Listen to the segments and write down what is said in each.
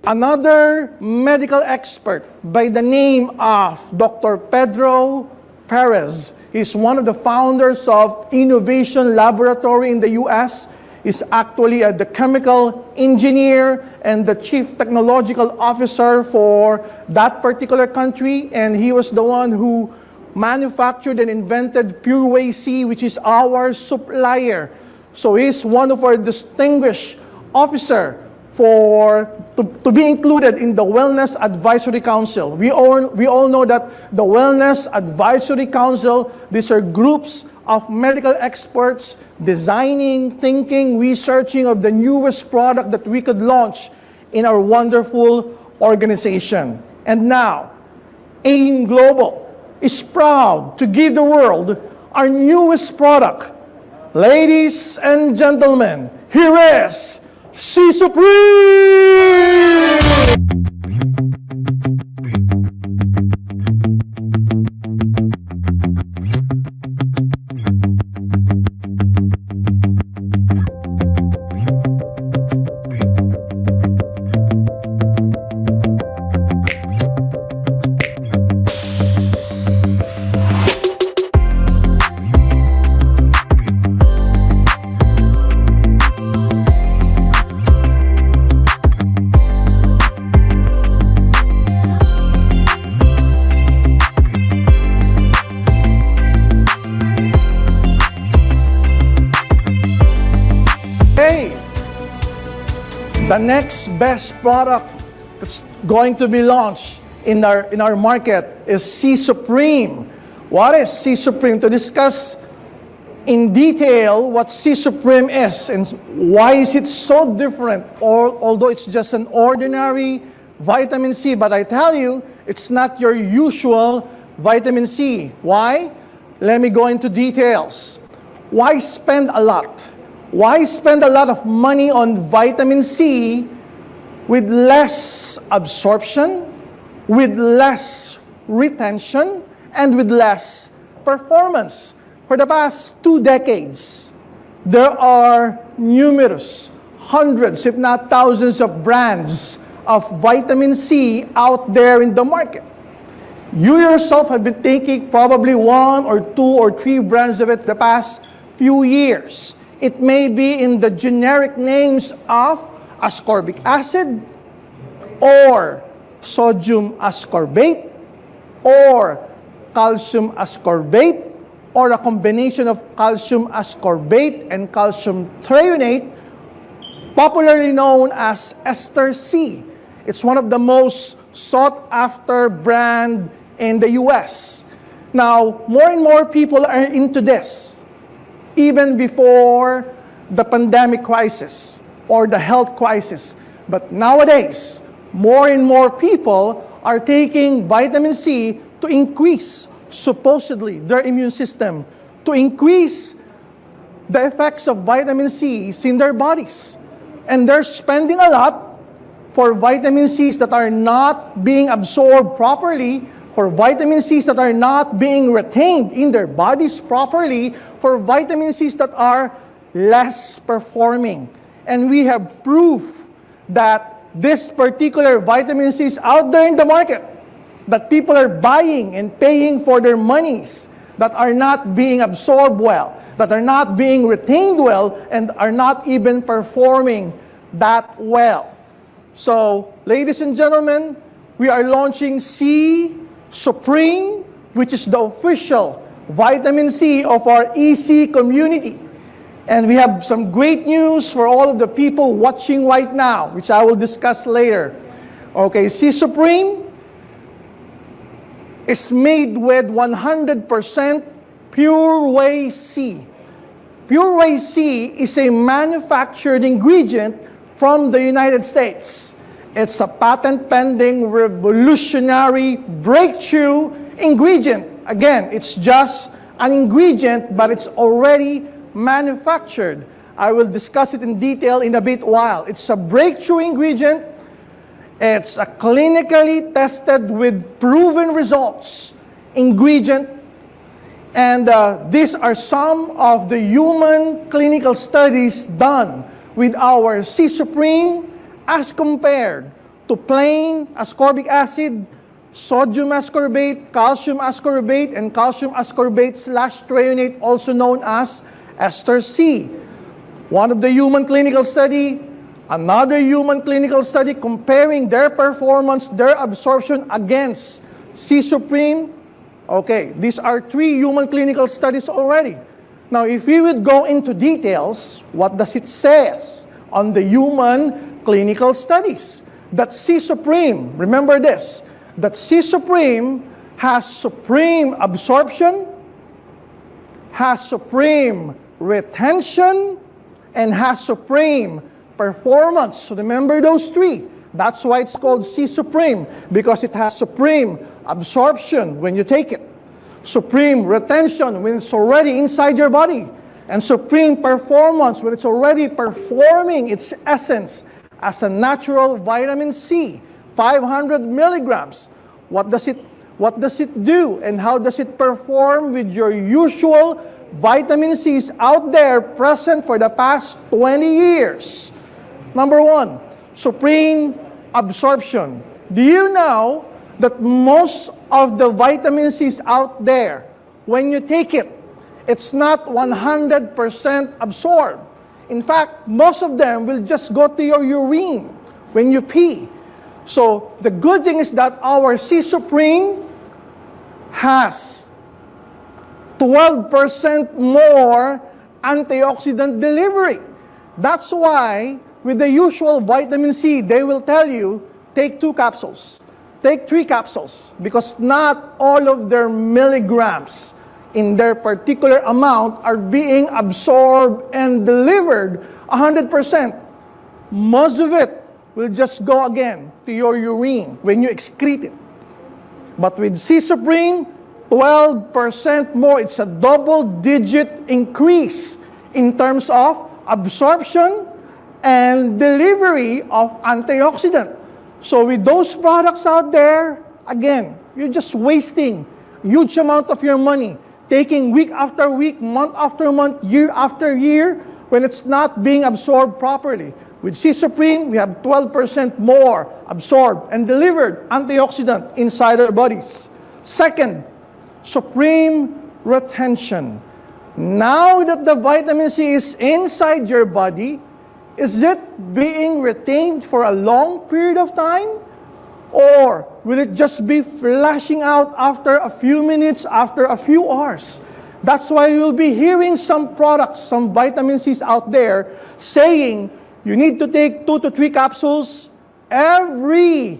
Another medical expert by the name of Dr. Pedro Perez is one of the founders of Innovation Laboratory in the US. Is actually the chemical engineer and the chief technological officer for that particular country, and he was the one who manufactured and invented Pure Whey C, which is our supplier. So he's one of our distinguished officer to be included in the Wellness Advisory Council. We all know that the Wellness Advisory Council, these are groups of medical experts designing, thinking, researching of the newest product that we could launch in our wonderful organization. And now, AIMGlobal is proud to give the world our newest product. Ladies and gentlemen, here is csupreme! The next best product that's going to be launched in our market is csupreme. What is csupreme? To discuss in detail what csupreme is and why is it so different, although it's just an ordinary vitamin C, but I tell you, it's not your usual vitamin C. Why? Let me go into details. Why spend a lot? Why spend a lot of money on vitamin C with less absorption, with less retention, and with less performance? For the past 2 decades, there are numerous, hundreds, if not thousands of brands of vitamin C out there in the market. You yourself have been taking probably 1 or 2 or 3 brands of it the past few years. It may be in the generic names of ascorbic acid, or sodium ascorbate, or calcium ascorbate, or a combination of calcium ascorbate and calcium threonate, popularly known as Ester C. It's one of the most sought-after brand in the US. Now, more and more people are into this, even before the pandemic crisis or the health crisis. But nowadays, more and more people are taking vitamin C to increase, supposedly, their immune system, to increase the effects of vitamin C in their bodies. And they're spending a lot for vitamin C's that are not being absorbed properly, for vitamin C's that are not being retained in their bodies properly, for vitamin C's that are less performing. And we have proof that this particular vitamin C is out there in the market, that people are buying and paying for their monies, that are not being absorbed well, that are not being retained well, and are not even performing that well. So, ladies and gentlemen, we are launching csupreme, which is the official vitamin C of our EC community. And we have some great news for all of the people watching right now, which I will discuss later. Okay, csupreme is made with 100% Pure Whey C. Pure Whey C is a manufactured ingredient from the United States. It's a patent-pending, revolutionary, breakthrough ingredient. Again, it's just an ingredient, but it's already manufactured I will discuss it in detail in a bit while. It's a breakthrough ingredient. It's a clinically tested with proven results ingredient. And these are some of the human clinical studies done with our csupreme as compared to plain ascorbic acid, sodium ascorbate, calcium ascorbate, and calcium ascorbate/threonate, also known as ester C. One of the human clinical study, another human clinical study comparing their performance, their absorption against csupreme. Okay, these are 3 human clinical studies already. Now, if we would go into details, what does it say on the human clinical studies? That csupreme, remember this, that csupreme has supreme absorption, has supreme retention, and has supreme performance. So remember those 3. That's why it's called csupreme, because it has supreme absorption when you take it, supreme retention when it's already inside your body, and supreme performance when it's already performing its essence as a natural vitamin C, 500 milligrams. What does it do, and how does it perform with your usual vitamin C's out there present for the past 20 years? Number 1, supreme absorption. Do you know that most of the vitamin C's out there, when you take it, it's not 100% absorbed. In fact, most of them will just go to your urine when you pee. So the good thing is that our csupreme has 12% more antioxidant delivery. That's why with the usual vitamin C, they will tell you, take 2 capsules, take 3 capsules, because not all of their milligrams in their particular amount are being absorbed and delivered 100%. Most of it will just go again to your urine when you excrete it. But with csupreme, 12% more. It's a double-digit increase in terms of absorption and delivery of antioxidant. So with those products out there, again, you're just wasting huge amount of your money, taking week after week, month after month, year after year, when it's not being absorbed properly. With csupreme, we have 12% more absorbed and delivered antioxidant inside our bodies. Second, supreme retention. Now that the vitamin C is inside your body, is it being retained for a long period of time? Or will it just be flashing out after a few minutes, after a few hours? That's why you'll be hearing some products, some vitamin C's out there saying you need to take 2 to 3 capsules every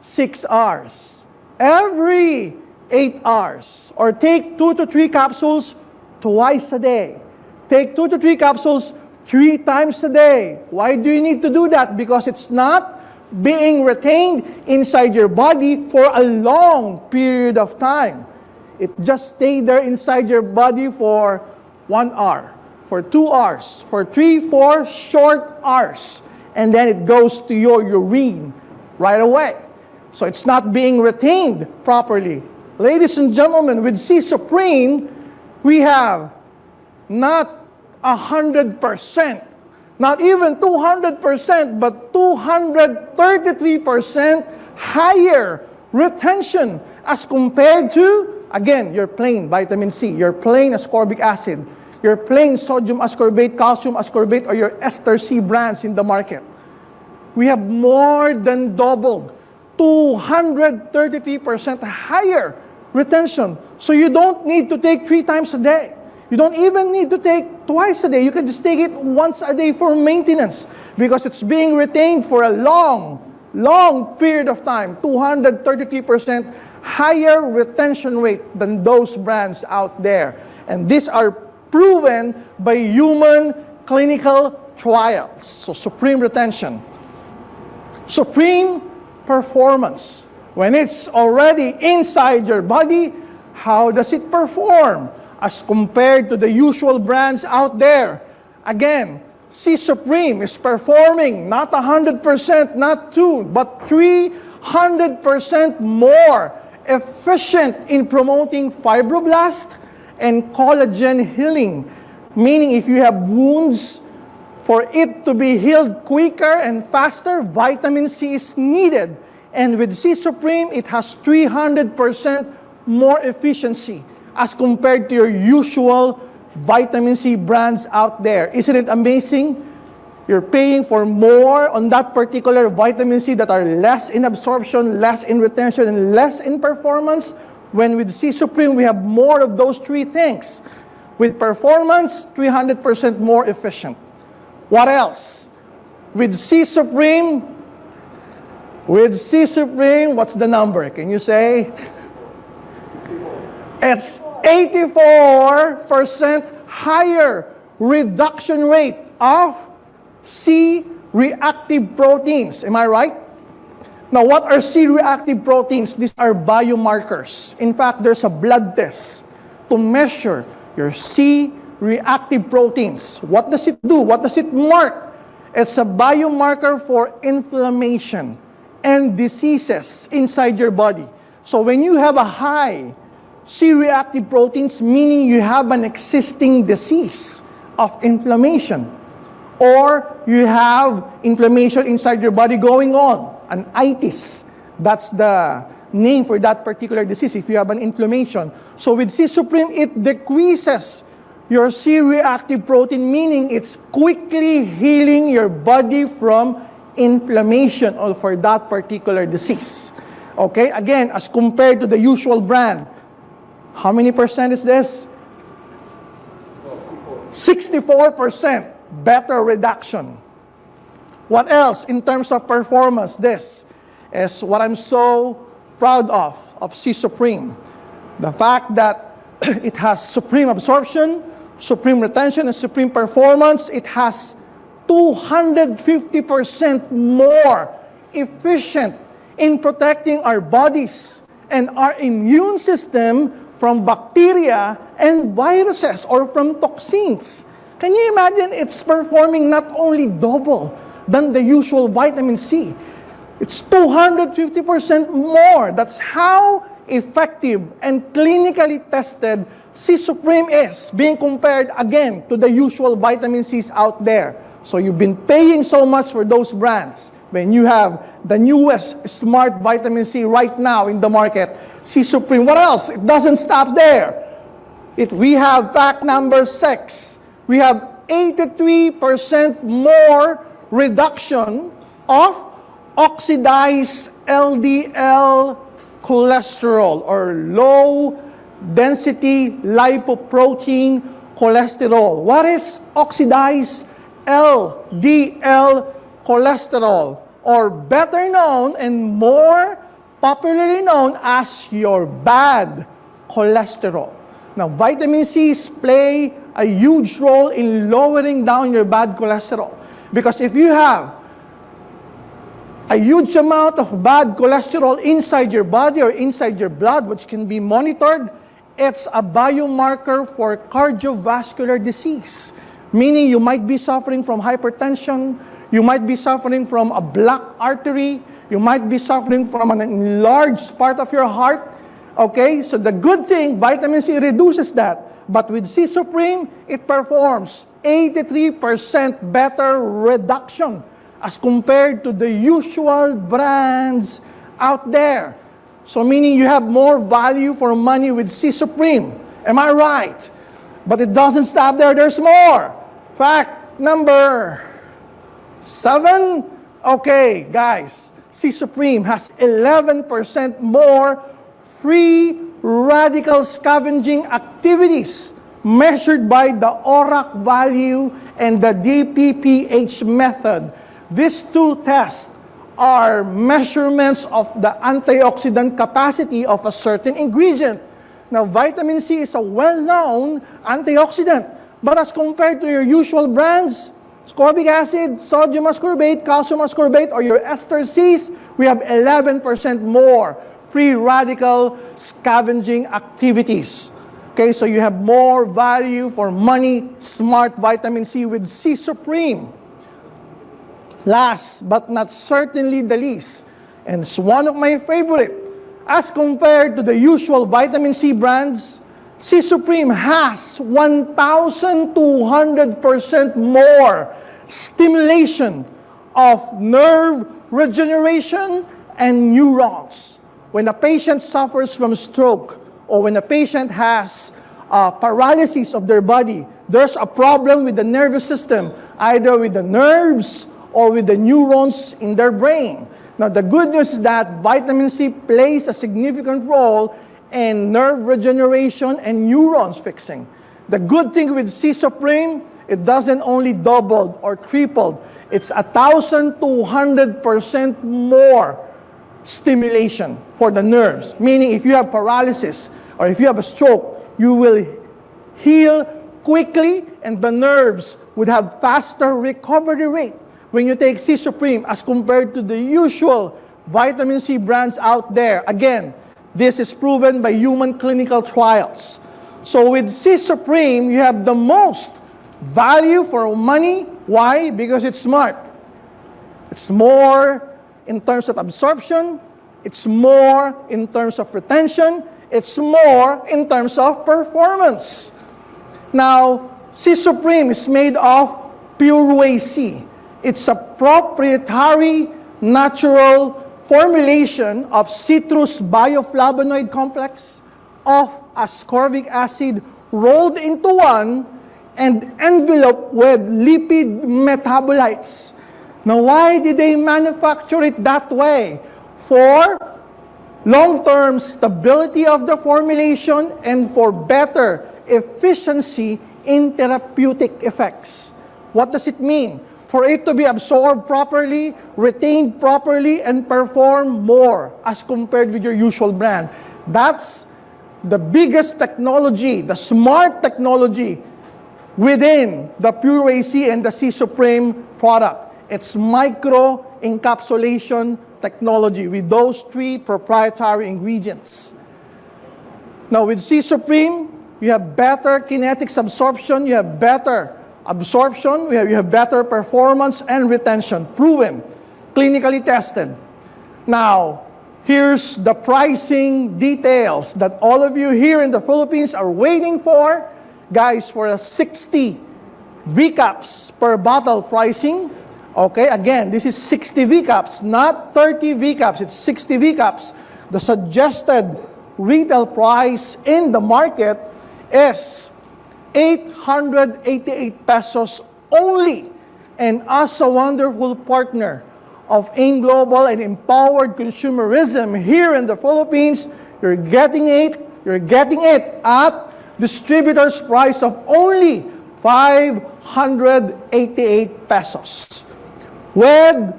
6 hours, every 8 hours, or take 2 to 3 capsules twice a day. Take 2 to 3 capsules 3 times a day. Why do you need to do that? Because it's not being retained inside your body for a long period of time. It just stays there inside your body for 1 hour, for 2 hours, for 3, 4 short hours, and then it goes to your urine right away. So it's not being retained properly. Ladies and gentlemen, with csupreme, we have not 100%, not even 200%, but 233% higher retention as compared to, again, your plain vitamin C, your plain ascorbic acid, your plain sodium ascorbate, calcium ascorbate, or your ester C brands in the market. We have more than doubled, 233% higher retention. So you don't need to take 3 times a day. You don't even need to take twice a day. You can just take it once a day for maintenance because it's being retained for a long period of time. 233% higher retention rate than those brands out there. And these are proven by human clinical trials. So supreme retention. Supreme performance. When it's already inside your body, how does it perform as compared to the usual brands out there? Again, csupreme is performing not 100%, not 2, but 300% more efficient in promoting fibroblast and collagen healing. Meaning if you have wounds, for it to be healed quicker and faster, vitamin C is needed. And with csupreme, it has 300% more efficiency as compared to your usual vitamin C brands out there. Isn't it amazing? You're paying for more on that particular vitamin C that are less in absorption, less in retention, and less in performance. When with csupreme, we have more of those three things. With performance, 300% more efficient. What else? With csupreme, what's the number? Can you say? It's 84% higher reduction rate of C-reactive proteins. Am I right? Now, what are C-reactive proteins? These are biomarkers. In fact, there's a blood test to measure your C-reactive proteins. What does it do? What does it mark? It's a biomarker for inflammation and diseases inside your body. So when you have a high C-reactive proteins, meaning you have an existing disease of inflammation, or you have inflammation inside your body going on, an itis. That's the name for that particular disease if you have an inflammation. So with csupreme, it decreases your C-reactive protein, meaning it's quickly healing your body from inflammation or for that particular disease. Okay, again, as compared to the usual brand, how many percent is this? 64% better reduction. What else in terms of performance? This is what I'm so proud of csupreme. The fact that it has supreme absorption, supreme retention, and supreme performance. It has 250% more efficient in protecting our bodies and our immune system from bacteria and viruses or from toxins. Can you imagine it's performing not only double than the usual vitamin C? It's 250% more. That's how effective and clinically tested csupreme is, being compared again to the usual vitamin Cs out there. So you've been paying so much for those brands when you have the newest smart vitamin C right now in the market, csupreme. What else? It doesn't stop there. We have fact number 6. We have 83% more reduction of oxidized LDL cholesterol or low density lipoprotein cholesterol. What is oxidized LDL cholesterol, or better known and more popularly known as your bad cholesterol? Now, vitamin C's play a huge role in lowering down your bad cholesterol, because if you have a huge amount of bad cholesterol inside your body or inside your blood, which can be monitored, it's a biomarker for cardiovascular disease. Meaning you might be suffering from hypertension, you might be suffering from a blocked artery, you might be suffering from an enlarged part of your heart. Okay, so the good thing, vitamin C reduces that. But with csupreme, it performs 83% better reduction as compared to the usual brands out there. So meaning you have more value for money with csupreme. Am I right? But it doesn't stop there. There's more. Fact number 7. Okay, guys. csupreme has 11% more free radical scavenging activities measured by the ORAC value and the DPPH method. These two tests are measurements of the antioxidant capacity of a certain ingredient. Now, vitamin C is a well-known antioxidant, but as compared to your usual brands, ascorbic acid, sodium ascorbate, calcium ascorbate, or your ester Cs, we have 11% more free radical scavenging activities. Okay, so you have more value for money, smart vitamin C with C Supreme. Last but not certainly the least, and it's one of my favorite, as compared to the usual vitamin C brands, C Supreme has 1,200% more stimulation of nerve regeneration and neurons. When a patient suffers from stroke, or when a patient has paralysis of their body, there's a problem with the nervous system, either with the nerves or with the neurons in their brain. Now, the good news is that vitamin C plays a significant role in nerve regeneration and neurons fixing. The good thing with C Supreme, it doesn't only double or triple, it's 1,200% more stimulation for the nerves. Meaning, if you have paralysis or if you have a stroke, you will heal quickly and the nerves would have faster recovery rate when you take C Supreme as compared to the usual vitamin C brands out there. Again, this is proven by human clinical trials. So with C Supreme, you have the most value for money. Why? Because it's smart. It's more in terms of absorption. It's more in terms of retention. It's more in terms of performance. Now, C Supreme is made of pure whey C. It's a proprietary natural formulation of citrus bioflavonoid complex of ascorbic acid rolled into one and enveloped with lipid metabolites. Now, why did they manufacture it that way? For long-term stability of the formulation and for better efficiency in therapeutic effects. What does it mean? For it to be absorbed properly, retained properly, and perform more as compared with your usual brand. That's the biggest technology, the smart technology within the Pure AC and the C Supreme product. It's micro-encapsulation technology with those three proprietary ingredients. Now with C Supreme, you have better kinetics absorption, you have better absorption, you have better performance and retention, proven, clinically tested. Now, here's the pricing details that all of you here in the Philippines are waiting for. Guys, for a 60 VCAPs per bottle pricing, okay, again, this is 60 VCAPs, not 30 VCAPs, it's 60 VCAPs. The suggested retail price in the market is 888 pesos only. And as a wonderful partner of AIMGlobal and empowered consumerism here in the Philippines, you're getting it at distributor's price of only 588 pesos. With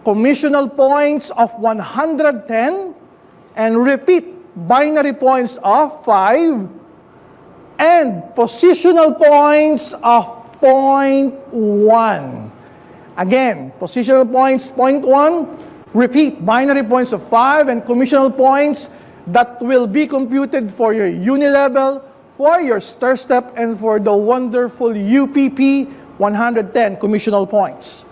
commissional points of 110 and repeat binary points of 5 and positional points of 0.1. Again, positional points 0.1, repeat binary points of 5 and commissional points that will be computed for your unilevel, for your stir step, and for the wonderful UPP 110 commissional points.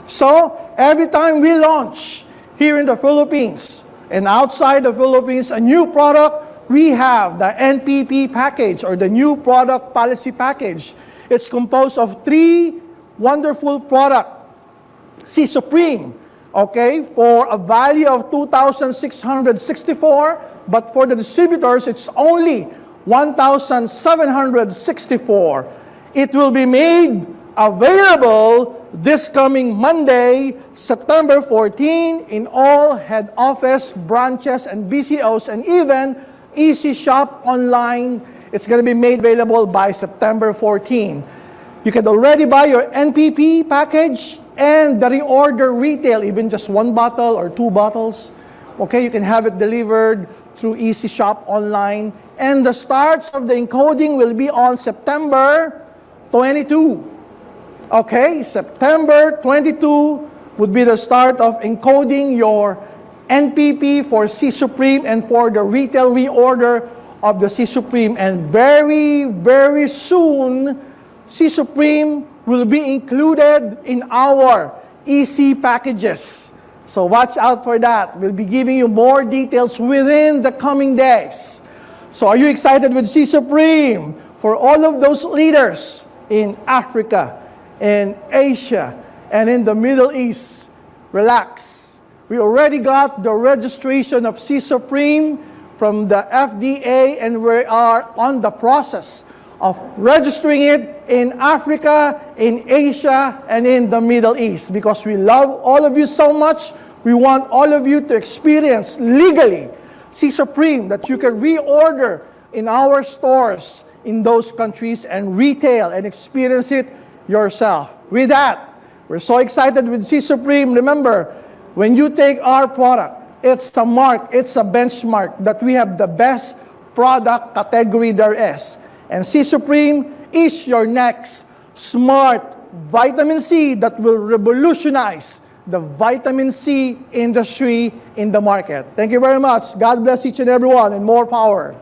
So, every time we launch here in the Philippines and outside the Philippines a new product, we have the NPP package or the new product policy package. It's composed of 3 wonderful products. C Supreme, okay, for a value of 2,664, but for the distributors, it's only 1,764. It will be made available this coming Monday, September 14, in all head office, branches, and BCOs, and even Easy Shop online. It's going to be made available by September 14. You can already buy your NPP package and the reorder retail, even just 1 bottle or 2 bottles. Okay, you can have it delivered through Easy Shop online. And the starts of the encoding will be on September 22. Okay, September 22 would be the start of encoding your NPP for C Supreme and for the retail reorder of the csupreme, and very, very soon, csupreme will be included in our EC packages. So watch out for that. We'll be giving you more details within the coming days. So are you excited with csupreme? For all of those leaders in Africa, in Asia, and in the Middle East, relax. We already got the registration of csupreme from the FDA, and we are on the process of registering it in Africa, in Asia, and in the Middle East. Because we love all of you so much, we want all of you to experience legally csupreme that you can reorder in our stores in those countries and retail and experience it yourself. With that, we're so excited with csupreme. Remember, when you take our product, it's a mark, it's a benchmark that we have the best product category there is. And csupreme is your next smart vitamin C that will revolutionize the vitamin C industry in the market. Thank you very much. God bless each and everyone, and more power.